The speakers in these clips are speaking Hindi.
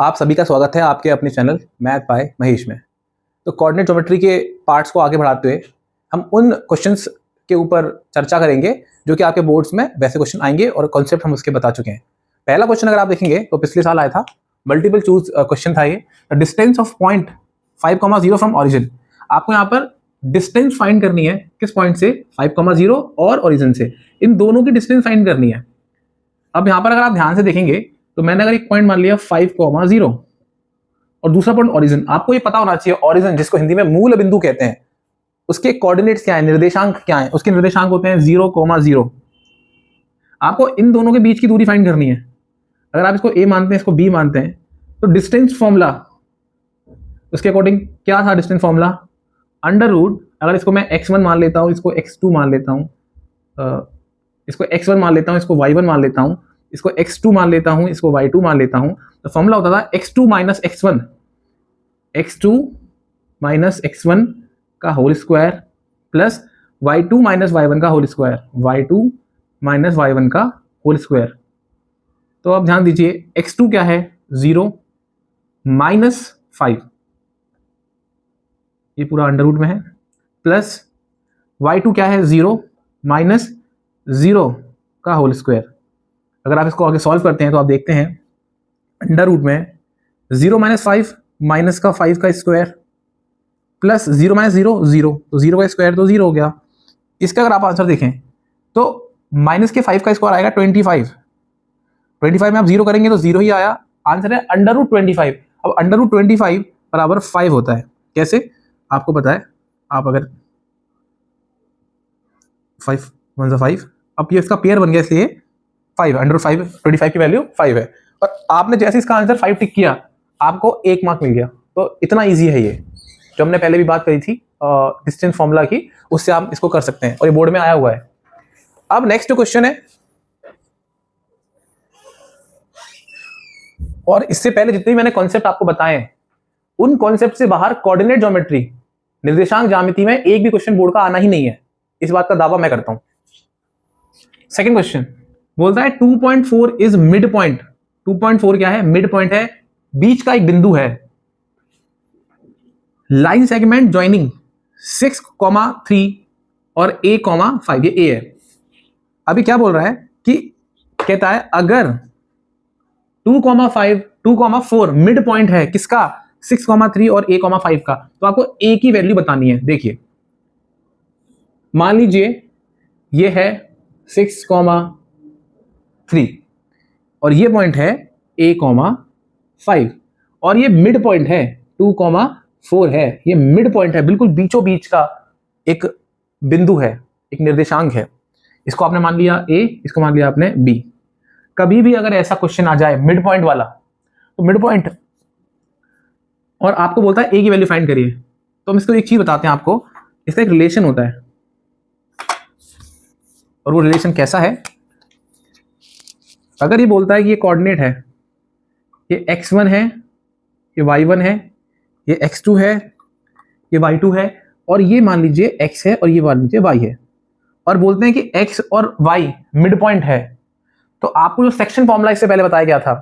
आप सभी का स्वागत है आपके अपने चैनल मैथ बाय महेश में। तो कोऑर्डिनेट ज्योमेट्री के पार्ट्स को आगे बढ़ाते हुए हम उन क्वेश्चंस के ऊपर चर्चा करेंगे जो कि आपके बोर्ड्स में वैसे क्वेश्चन आएंगे और कॉन्सेप्ट हम उसके बता चुके हैं। पहला क्वेश्चन अगर आप देखेंगे तो पिछले साल आया था, मल्टीपल चूज क्वेश्चन था ये। Distance of point 5,0 from origin. आपको यहाँ पर डिस्टेंस फाइंड करनी है किस पॉइंट से, 5,0 और ओरिजिन से, इन दोनों की डिस्टेंस फाइंड करनी है। अब यहाँ पर अगर आप ध्यान से देखेंगे तो मैंने अगर एक पॉइंट मान लिया 5,0 और दूसरा पॉइंट ओरिजिन, आपको ये पता होना चाहिए ओरिजिन जिसको हिंदी में मूल बिंदु कहते हैं, उसके कोऑर्डिनेट्स क्या है, निर्देशांक क्या है। उसके निर्देशांक होते हैं 0,0। आपको इन दोनों के बीच की दूरी फाइंड करनी है। अगर आप इसको a मानते हैं, इसको b मानते हैं, तो डिस्टेंस फॉर्मूला उसके अकॉर्डिंग क्या था? डिस्टेंस फॉर्मूला अंडर रूट, अगर इसको मैं x1 मान लेता हूं, इसको x2 मान लेता हूं, इसको x1 मान लेता हूं, इसको y1 मान लेता हूं, इसको x2 मान लेता हूं, इसको y2 मान लेता हूं, तो फॉर्मूला होता था x2 minus x1, x2 minus x1 का whole square plus y2 minus y1 का whole square, y2 minus y1 का होल स्क्वायर। तो अब ध्यान दीजिए, x2 क्या है? 0 माइनस 5, ये पूरा अंडर रूट में है, प्लस y2 क्या है? 0 माइनस 0 का होल स्क्वायर। अगर आप इसको आगे सॉल्व करते हैं तो आप देखते हैं अंडर रूट में 0 माइनस 5 माइनस का 5 का स्क्वायर प्लस 0 माइनस 0 0, तो 0 का स्क्वायर तो 0 हो गया। इसका अगर आप आंसर देखें तो माइनस के 5 का स्क्वायर आएगा 25 में आप 0 करेंगे तो 0 ही आया। आंसर है अंडर रूट 25। अब अंडर रूट 25 बराबर 5 होता है। कैसे? आपको पता है, आप अगर 5 1 सा 5, अब ये इसका पेयर बन गया, इसलिए 5 अंडर 5, 25 की वैल्यू 5 है। और आपने जैसे इसका आंसर 5 टिक किया, आपको 1 मार्क मिल गया। तो इतना इजी है ये, जो हमने पहले भी बात करी थी डिस्टेंस फॉर्मूला की, उससे आप इसको कर सकते हैं और ये बोर्ड में आया हुआ है। अब नेक्स्ट क्वेश्चन है, और इससे पहले जितने भी मैंने कॉन्सेप्ट आपको बताए हैं, उन कॉन्सेप्ट से बाहर कोऑर्डिनेट ज्योमेट्री, निर्देशांक ज्यामिति में एक भी क्वेश्चन बोर्ड का आना ही नहीं है। इस बात का दावा मैं करता हूं। सेकंड क्वेश्चन बोलता है 2.4 इज मिड पॉइंट। 2.4 क्या है? मिड पॉइंट है, बीच का एक बिंदु है। लाइन सेगमेंट ज्वाइनिंग 6,3 और a,5, ये a है। अभी क्या बोल रहा है कि कहता है अगर 2,5 2,4 मिड पॉइंट है किसका? 6,3 और a,5 का, तो आपको a की वैल्यू बतानी है। देखिए, मान लीजिए ये है 6,3 और ये पॉइंट है a,5 और ये मिड पॉइंट है 2,4 है। ये मिड पॉइंट है, बिल्कुल बीचों बीच का एक बिंदु है, एक निर्देशांक है। इसको आपने मान लिया a, इसको मान लिया आपने b। कभी भी अगर ऐसा क्वेश्चन आ जाए मिड पॉइंट वाला, तो मिड पॉइंट और आपको बोलता है a की वैल्यू फाइंड करिए, तो हम इसको एक चीज बताते हैं आपको। इसका एक रिलेशन होता है, और वो रिलेशन कैसा है? अगर ये बोलता है कि ये कोऑर्डिनेट है, ये x1 है, ये y1 है, ये x2 है, ये y2 है, और ये मान लीजिए x है और ये मान लीजिए y है, और बोलते हैं कि x और y मिड पॉइंट है, तो आपको जो सेक्शन फॉर्मूला इससे पहले बताया गया था,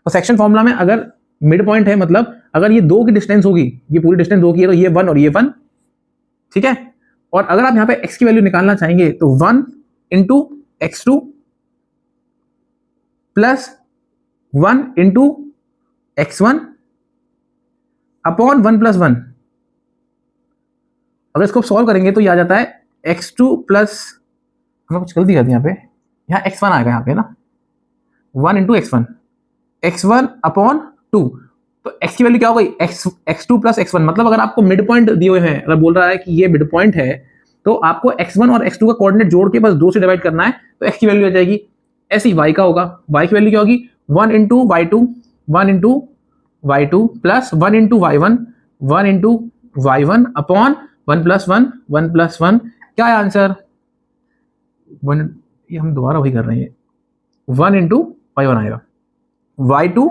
तो सेक्शन फॉर्मूला में अगर मिड पॉइंट है, मतलब अगर ये 2 की डिस्टेंस होगी, ये पूरी डिस्टेंस 2 की है, तो ये 1 और ये 1, ठीक है। और अगर आप यहाँ पे x की वैल्यू निकालना चाहेंगे तो 1 into x2 plus 1 into x1 upon 1 plus 1। अगर इसको सॉल्व करेंगे तो ये आ जाता है x2 प्लस, हमने कुछ गलती कर दी यहाँ पे, यहाँ x1 आएगा यहाँ पे ना, 1 इंटू x1 अपॉन 2। तो x की वैल्यू क्या हो गई? x2 plus x1। मतलब अगर आपको मिड पॉइंट दिए हुए हैं, अगर बोल रहा है कि ये मिड पॉइंट है, तो आपको x1 और x2 का कोऑर्डिनेट जोड़ के बस 2 से डिवाइड करना है, तो x की वैल्यू आ जाएगी। ऐसी y का होगा, y की वैल्यू क्या होगी? 1 into y2, 1 into y2 plus 1 into y1, 1 into y1 upon 1 plus 1, 1 plus 1। क्या है आंसर? 1, ये हम दोबारा वही कर रहे हैं, 1 इंटू y1 आएगा, y2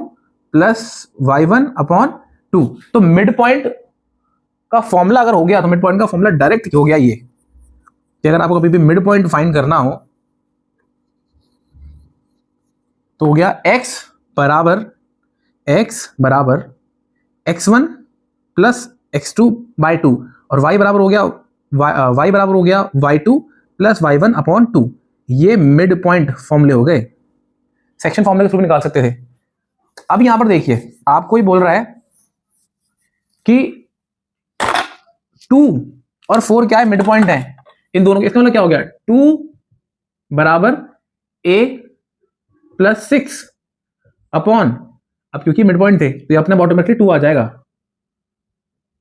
प्लस y1 अपॉन 2। तो मिड पॉइंट का फॉर्मूला अगर हो गया, तो मिड पॉइंट का फॉर्मूला डायरेक्ट हो गया ये, कि अगर आपको कभी भी मिड पॉइंट फाइंड करना हो तो हो गया x बराबर x बराबर x1 प्लस x2 बाई 2 और y बराबर हो गया y बराबर हो गया y2 प्लस y1 अपॉन 2। ये मिड पॉइंट फॉर्मूले हो गए, सेक्शन फॉर्मूले के थ्रू निकाल सकते थे। अब यहां पर देखिए आपको ही बोल रहा है कि 2 और 4 क्या है, मिड पॉइंट है इन दोनों के। इसका मतलब क्या हो गया, 2 बराबर a प्लस 6 अपॉन, अब क्योंकि मिड पॉइंट थे तो ये अपने ऑटोमेटिकली 2 आ जाएगा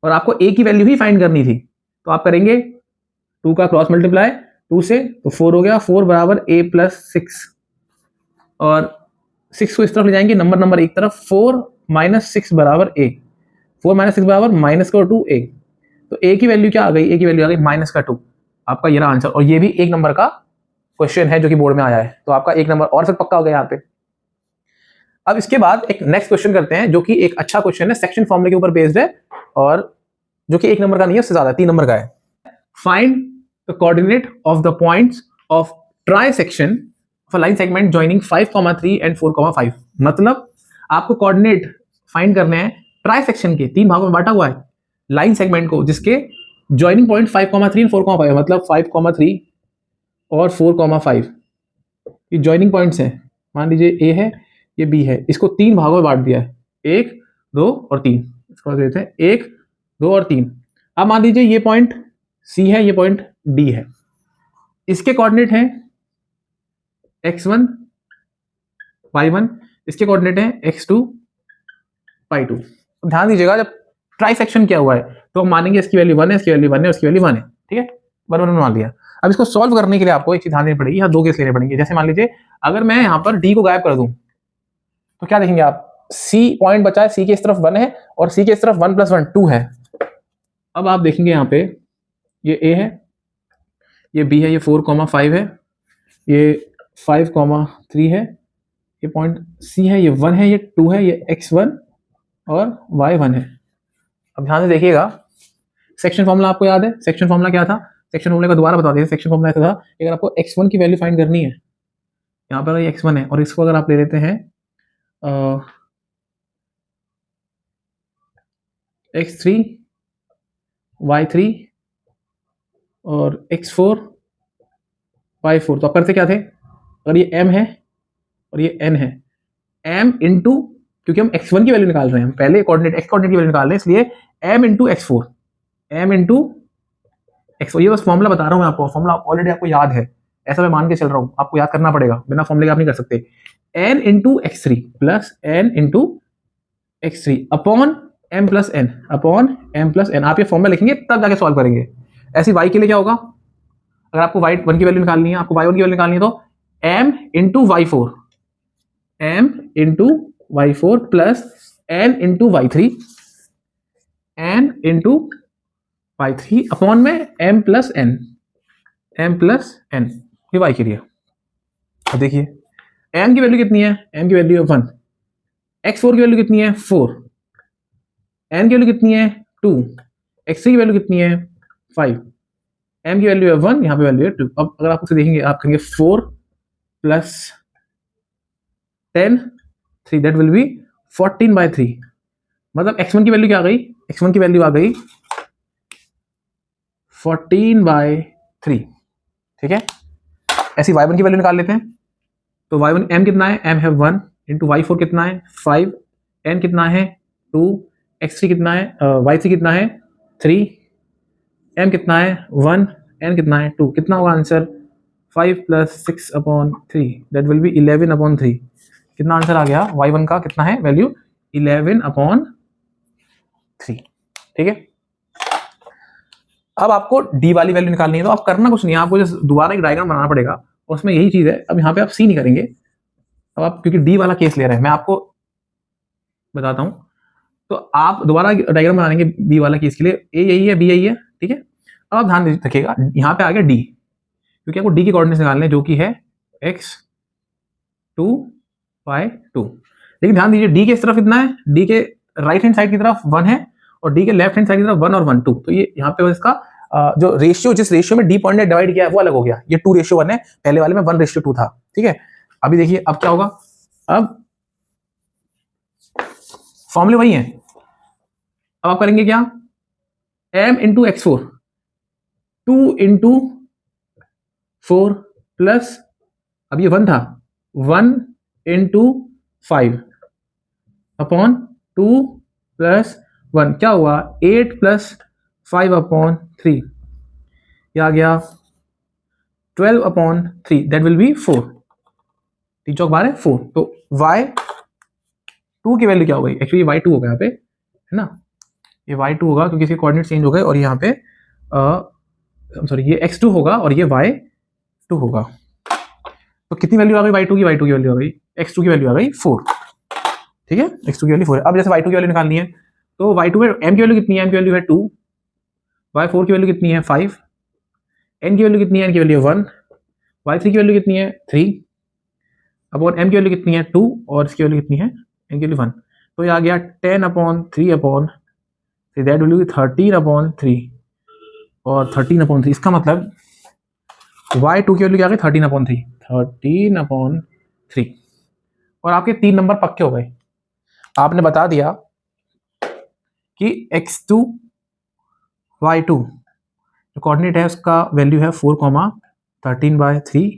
और आपको a की वैल्यू ही फाइंड करनी थी, तो आप करेंगे 2 का क्रॉस मल्टीप्लाई 2 से, तो 4 हो गया, 4 बराबर a प्लस 6 और 6 को इस तरफ ले जाएंगे, नंबर एक तरफ, 4 माइनस 6 बराबर a, 4 माइनस 6 बराबर माइनस का 2 a, तो a की वैल्यू क्या आ गई, a की वैल्यू आ गई माइनस का 2। आपका ये रहा आंसर, और ये भी 1 नंबर का क्वेश्चन है जो कि बोर्ड में आया है, तो आपका 1 नंबर और फिर पक्का हो गया यहाँ पे। अब इसके बाद एक नेक्स्ट क्वेश्चन करते हैं जो कि एक अच्छा क्वेश्चन है, सेक्शन फॉर्मूले के ऊपर बेस्ड है और जो कि 1 नंबर का नहीं है, उससे ज्यादा 3 नंबर का है। Find the coordinate of the points of try section of a line segment joining 5,3 and 4,5। मतलब आपको कोऑर्डिनेट फाइंड करने हैं ट्राई सेक्शन के, 3 भागों में बांटा हुआ है लाइन सेगमेंट को, जिसके जॉइनिंग पॉइंट 5,3 एंड 4,5 है, मतलब 5,3 और 4,5 ये जॉइनिंग पॉइंट्स हैं। मान लीजिए ए है, ये बी है, इसको 3 भागों में बांट दिया है, 1, 2 और 3। इसको देते हैं 1, 2 और 3। अब मान लीजिए ये पॉइंट सी है, ये पॉइंट डी है, इसके कोऑर्डिनेट हैं x1 y1, इसके कोऑर्डिनेट हैं x2 y2। तो ध्यान दीजिएगा जब ट्राई सेक्शन किया हुआ है तो हम मानेंगे इसकी वैल्यू 1 है, इसकी वैल्यू 1 है, उसकी वैल्यू 1 है, ठीक है, 1 1 मान लिया। अब इसको सॉल्व करने के लिए आपको एक चीज ध्यान देनी पड़ेगी, यहाँ 2 केस लेने पड़ेंगे। जैसे मान लीजिए अगर मैं यहाँ पर डी को गायब कर दूं तो क्या देखेंगे आप, सी पॉइंट बचा है, सी की इस तरफ 1 है और सी की इस तरफ 1 + 1 2 है। अब आप देखेंगे यहाँ पे ये ए है, ये बी है, ये 4,5 है, ये 5,3 है, ये पॉइंट सी है, ये 1 है, ये 2 है, ये x1 और y1 है। अब ध्यान से देखिएगा, सेक्शन फॉर्मूला आपको याद है, सेक्शन फॉर्मूला क्या था, सेक्शन फॉर्मूला का दोबारा बता दें। सेक्शन फॉर्मूला ऐसा था, अगर आपको x1 की वैल्यू फाइंड करनी है, यहाँ पर ये x1 है और इसको अगर आप ले लेते हैं x3 y3 और x4 y4, तो आप करते क्या थे, अगर ये m है और ये n है, m इंटू, क्योंकि हम x1 की वैल्यू निकाल रहे हैं, हम पहले कोऑर्डिनेट x कोऑर्डिनेट की वैल्यू निकाल रहे हैं, इसलिए m into x4, m into x4। ये बस फॉर्मूला बता रहा हूँ मैं आपको, फॉर्मूला ऑलरेडी आपको याद है, ऐसा मैं मान के चल रहा हूँ, आपको याद करना पड़ेगा, बिना फॉर्मूले के आप नहीं कर सकते। n into x3 plus n into x3 upon m plus n, upon m plus n। आप ये फॉर्मूला लिखेंगे तब जाके सॉल्व करेंगे। ऐसे y के लिए क्या होगा, अगर आपको y1 की वैल्यू निकालनी है, आपको y1 की वैल्यू निकालनी है, तो m into y4, m into y4 plus n into y3, n into y3 upon में m plus n, m plus n, ये y के लिए। अब देखिए m की वैल्यू कितनी है, m की वैल्यू है 1, x4 की वैल्यू कितनी है 4, n की वैल्यू कितनी है 2, x3 की वैल्यू कितनी है 5, m की वैल्यू है 1, यहाँ पे वैल्यू है 2। अब अगर आप उसे देखेंगे, आप कहेंगे 4 प्लस 10 3, दैट विल बी 14/3। मतलब x1 की वैल्यू क्या आ गई, x1 की वैल्यू आ गई 14/3, ठीक है। ऐसी y1 की वैल्यू निकाल लेते हैं, तो y1 m कितना है, m है 1 इंटू y4 कितना है 5, n कितना है 2, x3 कितना है y3 कितना है 3, m कितना है 1, n कितना है 2, कितना होगा आंसर 5 + 6/3, दैट विल बी 11/3। कितना आंसर आ गया y1 का, कितना है वैल्यू 11/3, ठीक है। अब आपको d वाली वैल्यू निकालनी है, तो आप करना कुछ नहीं है, आपको जस्ट दोबारा एक डायग्राम बनाना पड़ेगा और उसमें यही चीज है। अब यहाँ पे आप c नहीं करेंगे, अब आप क्योंकि d वाला केस ले रहे हैं, मैं आपको बताता हूँ, तो आप दोबारा डायग्राम बना लेंगे b वाला केस के लिए, a यही है b यही है, ठीक है। अब आप ध्यान रखिएगा, यहाँ पे आ गया d, क्योंकि आपको d के कोऑर्डिनेट्स निकालने जो कि है x2 y2। लेकिन ध्यान दीजिए d के इस तरफ कितना है, d के राइट हैंड साइड की तरफ 1 है और d के लेफ्ट हैंड साइड की तरफ 1 और 1 2, तो ये यहाँ पे इसका जो रेशियो, जिस रेशियो में d पॉइंट ने डिवाइड किया है वो अलग हो गया, ये 2:1 है, पहले वाले में 1:2 था, ठीक है। अभी देखिए अब क्या होगा, अब फॉर्मूले वही हैं। अब आप करेंगे क्या, m into x four, 2 into 4 plus, अब ये 1 था, 1 इंटू 5 अपॉन 2 प्लस 1, क्या हुआ 8 प्लस 5 अपॉन 3, ये आ गया 12 अपॉन 3, दैट विल बी 4, 3 चौक 12 4। तो y2 की वैल्यू क्या हो गई, एक्चुअली y2 होगा यहाँ पे, है ना, ये y2 होगा क्योंकि इसके कोऑर्डिनेट चेंज हो गए, और यहाँ पे सॉरी ये x2 होगा और ये y2 होगा। तो कितनी वैल्यू आ गई y2 की वैल्यू आ गई, x2 की वैल्यू आ गई 4, ठीक है, x2 की वैल्यू 4 है। अब जैसे y2 की वैल्यू निकालनी है, तो y2 में m की वैल्यू कितनी है, m की वैल्यू है 2, y4 की वैल्यू कितनी है 5, n की वैल्यू कितनी है, n की वैल्यू 1, y3 की वैल्यू कितनी है 3, अपॉन m की वैल्यू कितनी है 2, और इसकी वैल्यू कितनी है, n की वैल्यू 1। तो ये आ गया 10 upon 3 upon, that will be 13 upon 3, और 13 अपॉन 3, इसका मतलब y2 की वैल्यू क्या आ गई 13 अपॉन 3, 13 अपॉन 3, और आपके 3 नंबर पक्के हो गए। आपने बता दिया कि x2 y2 जो कोऑर्डिनेट है उसका वैल्यू है 4,13/3,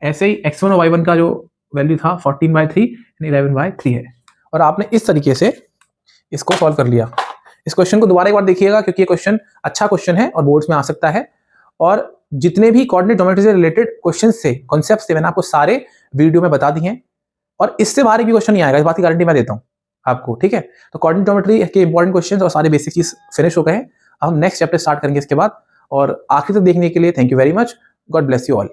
ऐसे ही x1 और y1 का जो वैल्यू था 14/3 यानी 11/3 है। और आपने इस तरीके से इसको सॉल्व कर लिया। इस क्वेश्चन को दोबारा एक बार देखिएगा क्योंकि ये क्वेश्चन अच्छा क्वेश्चन है और बोर्ड्स में आ सकता है। और जितने भी कोऑर्डिनेट ज्योमेट्री से रिलेटेड क्वेश्चन थे, कॉन्सेप्ट थे, मैंने आपको सारे वीडियो में बता दिए हैं, और इससे बाहर भी क्वेश्चन नहीं आएगा, इस बात की गारंटी मैं देता हूँ आपको, ठीक है। तो कोऑर्डिनेट ज्योमेट्री के इंपॉर्टेंट क्वेश्चन और सारे बेसिक चीज फिनिश हो गए हैं। अब हम नेक्स्ट चैप्टर स्टार्ट करेंगे इसके बाद। और आखिर तक देखने के लिए thank you very much. God bless you all.